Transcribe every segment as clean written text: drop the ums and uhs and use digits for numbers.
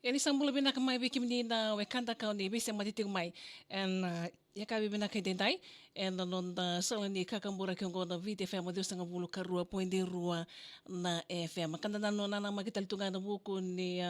Yani sambula bina kamay bikim ni na wekanda ka ni bisa matitig mai and yakabi bina kay dentai and non da salani kakambura kyongo na vite FM Deus nga bulu karua poindi rua na FM kanda na no na magital tunga na buku ni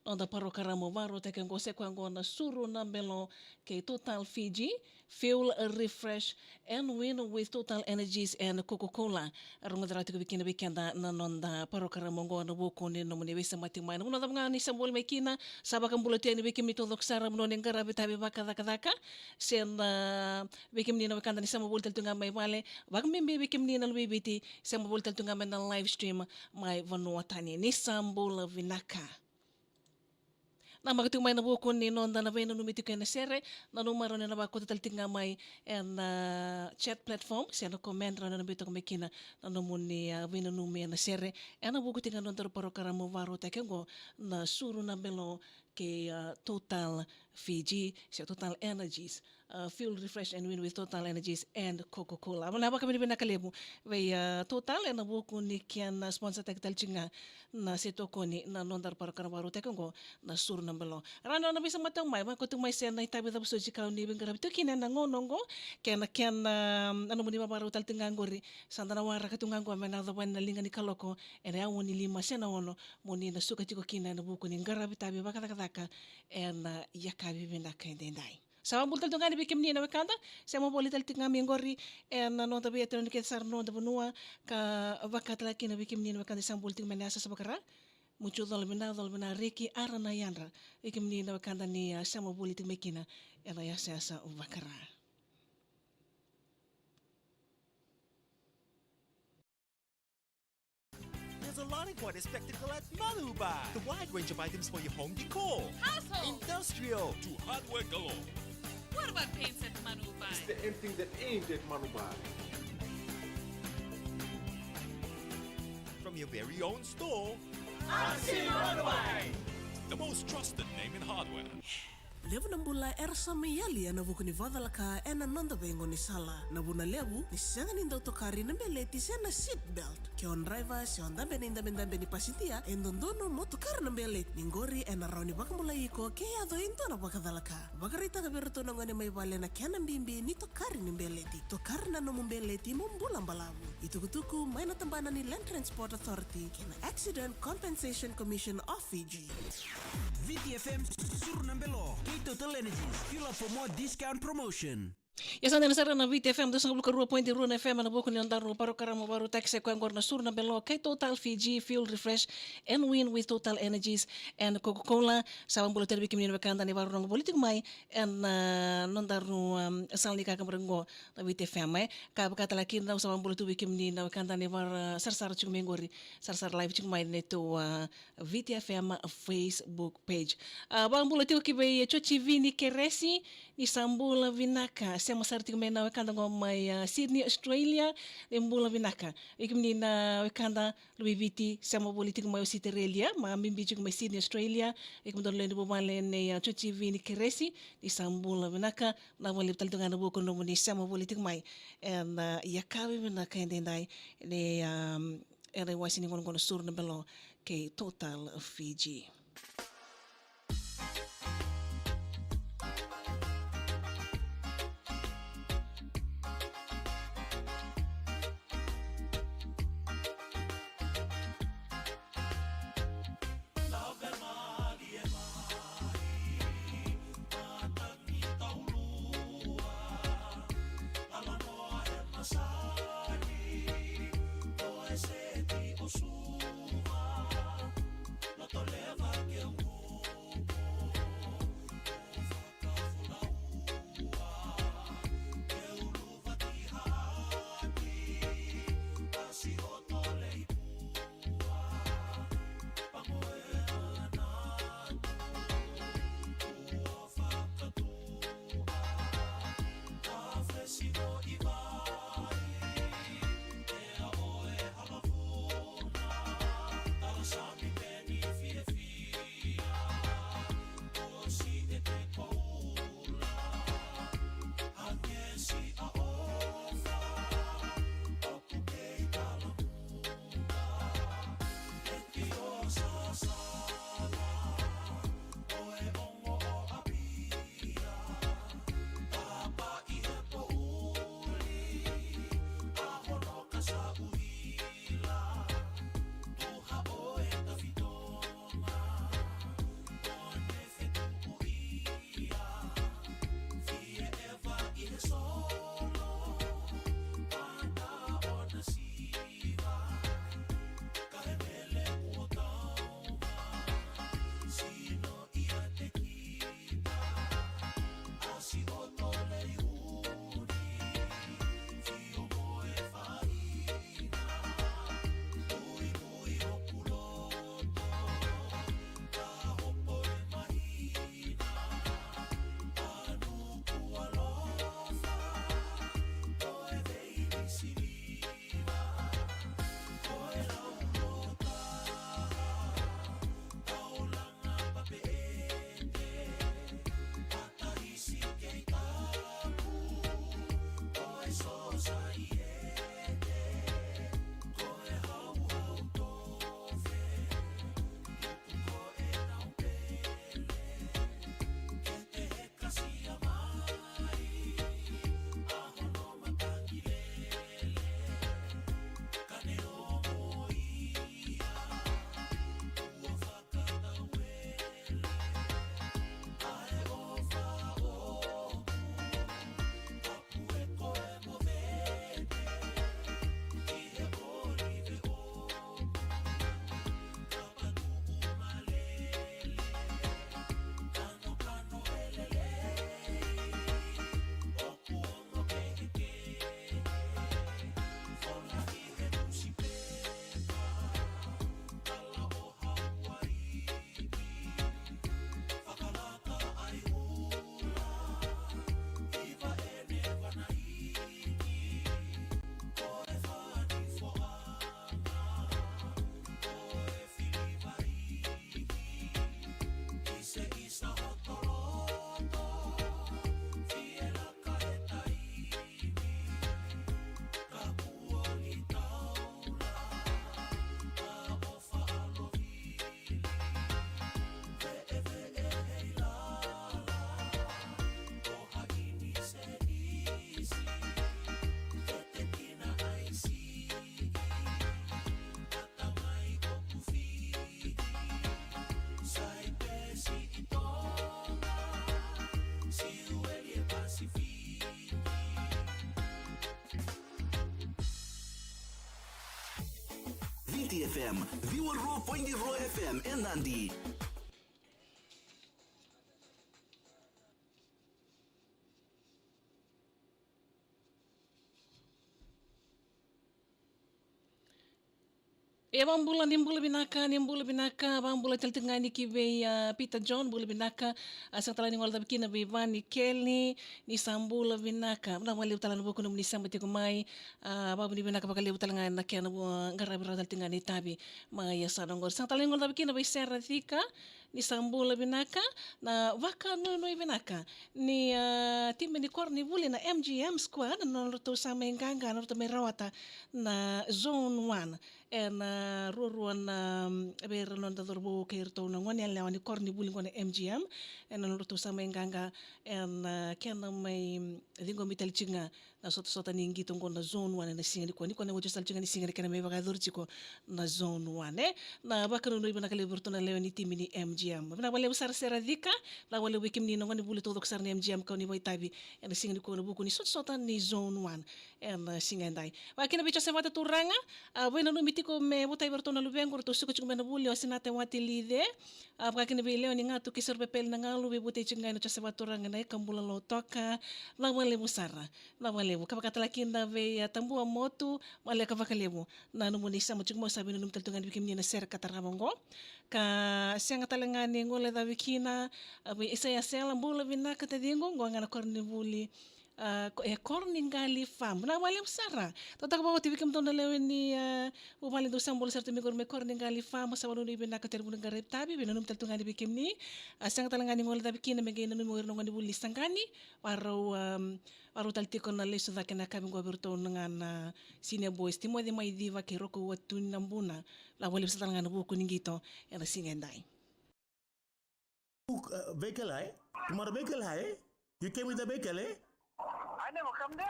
non da paro karamo varo te kyongo se kwango na suru na melo ke Total Fiji fuel refresh and win with Total Energies and Coca-Cola runga drati ko bikina bikenda na non da paro karamo ngo na buku ni no muni bisa mating mai no da nga ni sambul mai kina sabakan bulatian ni bikim ni todok saram no ning garabi tabi baka daka sen bikim ni na kanda ni sama bultal tunga mai vale bag membe bikim ni na lubibiti sama bultal tunga mai na live stream mai vanuatani ni sambul vinaka na magating may nabuko ni nonda na veno numiti ko na sere na numero na nabako tatalting nga may and chat platform siya na comment na nabito ko may kina na numuni veno numi na sere and nabuko tinga nonda paro karamo varo tekengo na suru na belo ke Total Fiji siya Total Energies fuel refresh and win with Total Energies and Coca-Cola wala ba kami ni nakalimu way Total and nabuko ni kian sponsor tatalting na sito ko ni na nonda paro karamo varo tekengo na suru na belo rano na bisa matang mai ko tung mai sen na tabi tapos so jikaw ni bingara to kina na ngonongo kena ano mo ni mabaro tal tingangori sanda na wara ka tungango men na dawan na linga ni kaloko ene awo ni lima sen na ono mo ni na suka tiko kina na buko ni ngarabi tabi bakaka en yakabi bina kaindendai sama bultal tunga ni bikim ni na wakanda sama bolital tinga mingori en no tabi etno ni kesar no da bunua ka wakatla kina bikim ni na wakanda sama bulting menasa sabakara mucho dolbina Ricky arana yandra ikim ni na wakanda ni sama buliti mekina ela ya sasa vakara. There's a lot of quite a spectacle at Malubai. The wide range of items for your home decor, household, industrial, to hardware galore. What about paints at Manubai? It's the anything that aimed at Manubai. From your very own store. The most trusted name in hardware. Levu na mbula ersa meyali na vuku ni vadalaka ena nonda bengo ni sala na buna levu ni sanga ni ndotokari na meleti sena seat belt ke on driver se on dambe ni ndambe ni pasitia endondono motokari na meleti ni ngori ena rauni baka mbula iko ke yado intona baka dalaka baka rita ka berto na ngone mai vale na kena mbimbi ni tokari ni meleti tokari na no mbeleti mumbula mbalavu itukutuku mai na tambana ni Land Transport Authority kena Accident Compensation Commission of Fiji. VTFM Surnambelo, Total Energies, fuel up for more discount promotion. Yes, anda nasara na VTFM dos ngabul karua pointi rua na FM na buku ni ondaro paro karamo baru taxe ko ngor na sur na belo kay Total Fiji fuel refresh and win with Total Energies and Coca-Cola sawang bolo terbi kimni wakanda ni baru ng politik mai and nondaru salni ka kamrengo na VTFM ka bakata lakin na sawang bolo tubi kimni na wakanda ni bar sarsar chung mengori sarsar live chung mai neto VTFM Facebook page bang bolo tu kibe chochi vini keresi ni sambula vinaka sama sarti ko na wakanda ngo may Sydney Australia embula vinaka ikimni na wakanda lubibiti sama politik may Australia mamimbi ko may Sydney Australia ikum don len bumale ne chochi vini keresi di sambula vinaka na wali taltunga na buko no ni sama politik may and yakawi vinaka endai ne ere wasini ngono sur na belo ke Total Fiji. Leva VTFM, Viewer Ro Pointy Ro FM en Nandi. E bambula nimbula binaka bambula teltengani ki be Peter John bula binaka asang tala ni ngolda bikina be Ivan ni Kelly ni sambula binaka na wale utala nubuko ni samba ti kumai babu ni binaka bakali utala ngana kiana bu ngara bira teltengani tabi mga yasa ngor sang tala ni ngolda bikina be Sarah Thika ni sambula binaka na waka no binaka ni timu ni korni buli na MGM squad no to sa menganga no to merawata na zone 1 en ruruan ber non da dorbo kerto na ngone la ni korni buli ngone MGM en no to sa menganga en kena mai dingo mitel chinga na sota ni ngito ngona zone 1 na singa ni ko na wojo sal chinga ni singa kena mai baga dorchiko na zone 1 na bakano no ibana kale burto na leoni timu ni MGM na wale usar sera dika la wale wikim ni ngone buli todo ksar ni MGM ko ni boy tabi en singa ni ko na buku ni sota ni zone 1 en singa ndai wakina bicho se mata turanga bueno no mitiko me botai berto na lubengo to suko chingme na buli osinate wati lide wakina bi leoni ngatu kisor pepel na ngalu be botai chinga no chase turanga na kambula lo toka la wale usara la wale kapakata lakinda be tambua motu wale kapakalebu na no munisa mo chingmo sabi no numteltungan bikim ni na ser kataramongo ka sianga talengani ngole da bikina abi isaya sela bula binaka tadingo ngwana korni buli korni ngali fam na wale usara totak bawa tibi kam tonda lewe ni umali do sambol serta mi korme korni ngali fam sa wanu ibena ka terbu ngare tabi be num teltungan bikim ni sianga talengani ngole da bikina me gena num ngorno ngani buli sangani waro taltiko na leso da kena kami ngwa berto dengan sine boys timo de mai diva ke roko watu nambuna la wale usara ngana buku ningito era singendai vehicle hai तुम्हारा vehicle hai you came with the vehicle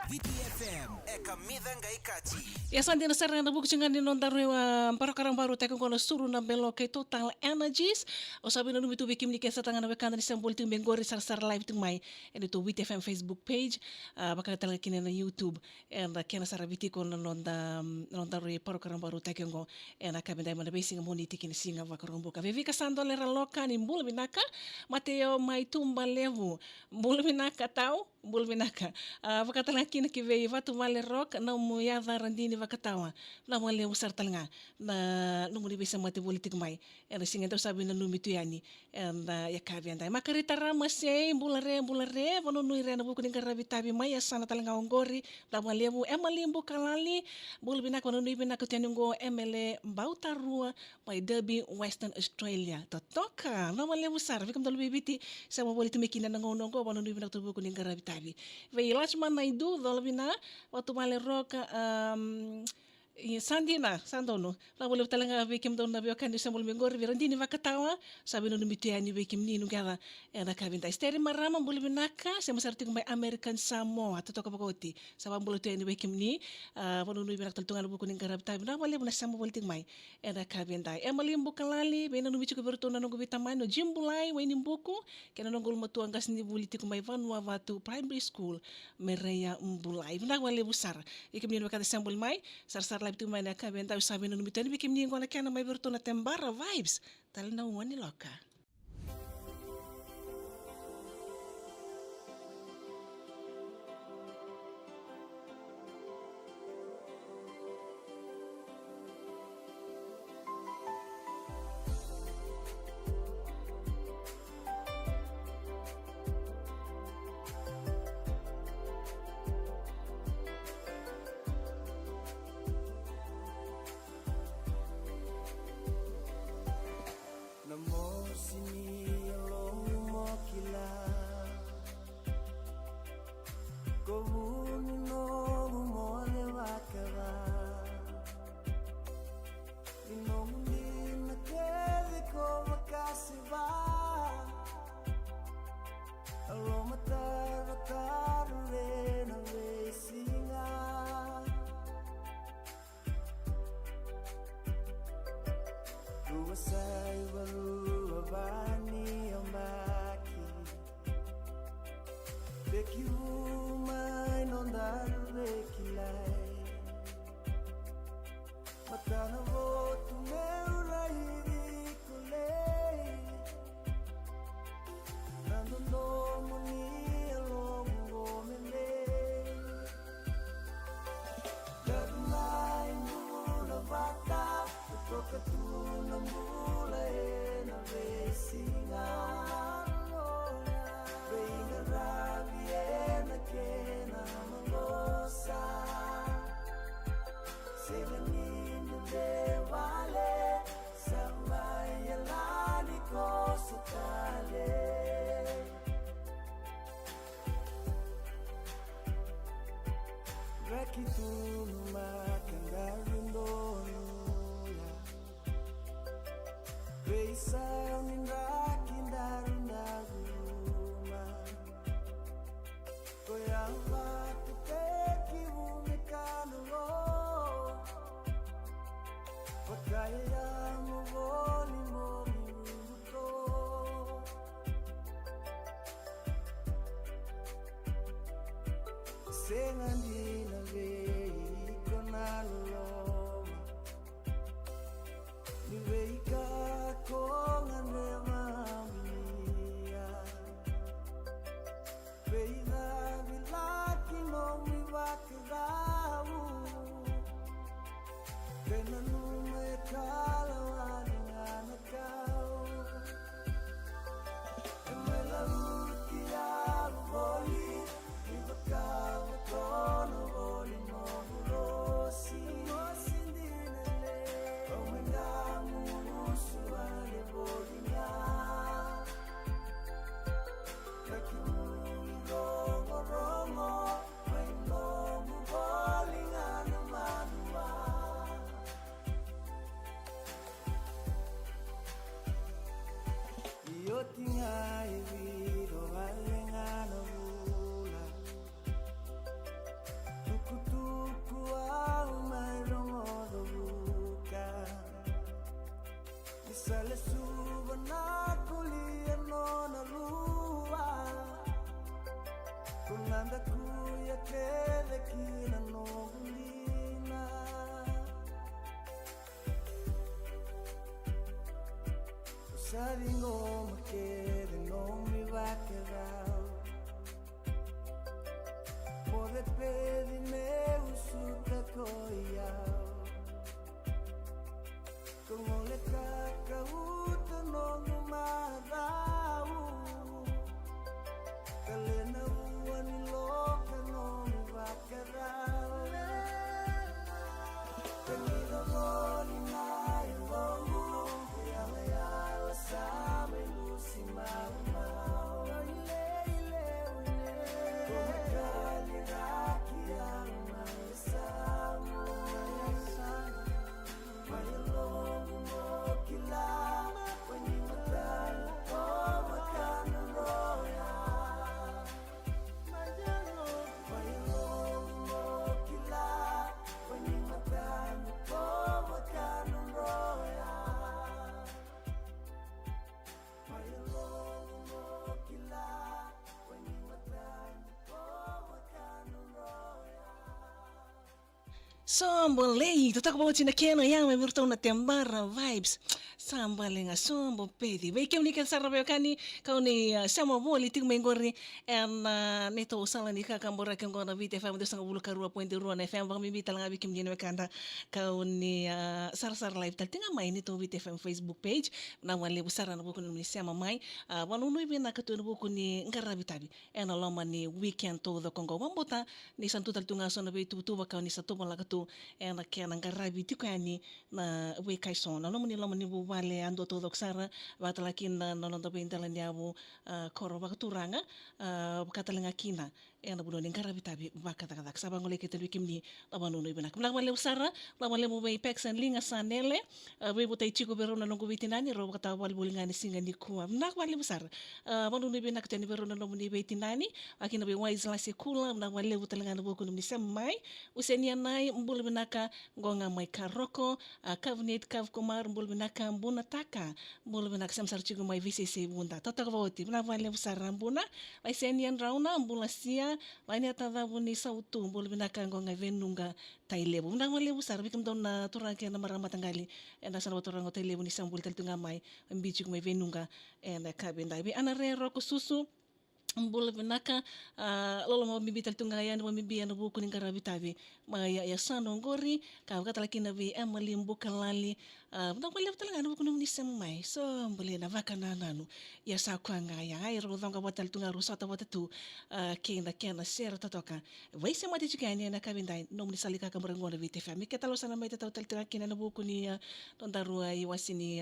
VTFM Ekamida Ngaikati. Ya sandi na sarang na buku chingan ni nondaru parakarang baru tekong kono suru na belo kay Total Energies o sabi na numitu bikim ni kesa tangan na bekanda ni sambol ting bengori sar live ting mai and ito VTFM Facebook page baka talaga kina na YouTube and kena sarabiti ko na nondaru parakarang baru tekong ko and akabenday man na basing mo ni tikin singa vakarong buka vivi kasando lera loka ni mbula binaka Mateo mai tumba levu mbula binaka tau mbula binaka vakatala kina ki vei vatu male rock na mo yada randini vakatawa na mo le usar talanga na nunguni bisa mate politik mai era singa do sabi na numitu yani and ya kabi andai makarita rama sei bulare vono nui rena buku ning karabi tabi mai asana talanga ongori la mo lebu emalimbu kalali bul bina kono nui bina kutenungo emele bauta rua mai derby Western Australia totoka na mo lebu sar vikam dolu bibiti sama politik mekina ngonongo vono nui bina buku ning karabi tabi vei lachman naidu dolbina waktu male roka Sandina, Sandono, la boleh talanga bikim don na biokan di sambol mengor virandini vakatawa sabi no mitiani bikim ni nungara era kabinta steri marama boleh binaka sama sarti kumai American Samoa to toka pakoti sabam boleh tiani bikim ni wono no binak taltungal buku ning garab tabi na boleh buna sambo boleh tingmai era kabinta emalim bukalali bena no bichu bertona no bitamai no jimbulai weni buku kena no gol matu angkas ni boleh tikumai vanua watu primary school mereya mbulai bina boleh busar ikim ni bakata sambol mai sar live tu mana kabenta usabi no mitani bikim ni ngona kana mai bertona tembara vibes tal na wani loka Make you mine Sengandina veiko naloma ni veika konga nemamia veida vilaki no mi vakau kena nume kala ngana kau emela utia boli ibakau tono boli no bulosi no sindinele omengamu suale bolinya kakimu rongo rongo wendo boli ngana manua yo tinha eviro alengana bula tuku au mai rongo do buka sale suba na kulia no na lua kulanda kuya kele kina no gulina saringo makere no mi va a quedar pode pedime usuka koyao como le caca uta no numadau kalena uani loka no mi va a quedar tenido goli na ilongu yale yale sabe lusi mau ile como cali raki alma samu mayalongu mokila wenye matala como kanu roya mayalongu mokila wenye matala como kanu roya mayalongu mokila wenye matala como kanu roya. Sombo lei, tu tako bauti na kena yang me virtau na tembara vibes. Samba lenga sombo pedi. Vei keu ni ka sarabeo kani kau ni sama boli ting mengori en neto sala ni ka kambora keu ngona vite fam dosanga bulu karua pointe ruan FM bang mi bita langa bikim dino kanda kau ni sar live tal tinga mai neto vite FM Facebook page na wale busara na buku ni sama mai wanu nui bina katu na buku ni ngarabi tabi en aloma ni weekend to the Congo wambota ni santu tal tunga sona be tu kau ni satu bala katu en kena ngarabi tikani na we kai sona loma ni bu wale ando to doksara batalakin na nonto bintala ni abu koro bakaturanga bakatalinga kina ena budo ni ngarabi tabi bakata sabang ole ketel wikim ni labanu no ibana kumla wale usara wale mo be pex and linga sanele we butai chico berona longo vitinani ro bakata wal bulingani singa ni kuwa mnak wale usara banu no ibana keteni berona longo ni vitinani akina be wise la sekula mnak wale butalinga no boku ni semai usenia nai mbul binaka ngonga mai karoko kavnet kav kumar mbul binaka mbuna taka mbul binaka samsar chico mai VCC bunda totak voti mnak wale usara mbuna vai senian rauna mbula sia lainnya tada buni sautu mbul binaka ngonga venunga tailebu mnak wale usara bikim dona turake na marama tanggali enda sana turang tailebu ni sambul taltunga mai mbichik mai venunga enda kabenda bi anare roko susu Mbola vinaka lolo mo mibita tunga yan mo mibia na buku ning karabitavi ma ya sano ngori ka kata laki na vi amali mbuka lali na mo lefta nga no buku ni semai so mbole na vaka na nanu ya sa kwanga ya ai ro danga botal tunga ro sata botatu kenda kena ser totoka vai se mati chikani na kabindai no ni salika ka mrengo na vite fami ketalo sana mai tata tal tira kina na buku ni tondaru ai wasini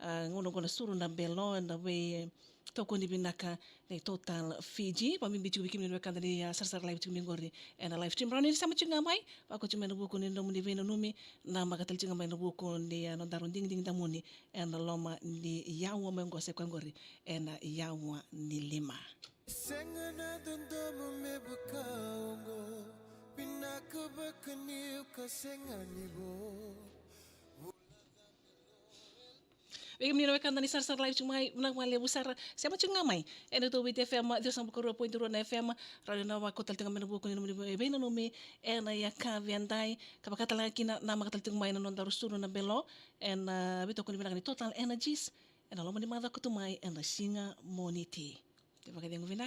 ngono ngono suru na belo na we toko ni binaka nei total Fiji pa mi bitu bikin ni kanda ni sarsar live tu mingori and live stream rani sama chinga mai pa ko chuma no buku ni no ni veno numi na magatal chinga mai no buku ni no daron ding ding damuni and loma ni yawa mengo se kwangori and yawa ni lima Senga na dundamu me bukaongo Pinaka bakani ka senga nibo Bagi menino kanda ni sarsar live cuma nak male besar siapa cunga mai eno to wit FM dia sampai ke 2.2 na FM radio na wa kotal tengah menubu kunin beno numi ena ya ka viandai kapakata lagi na nama katal tengah mai non darus turun na belo ena bito kunin bilang ni total energies ena lo mani mada kutumai ena singa moniti tiba kadi nguvinak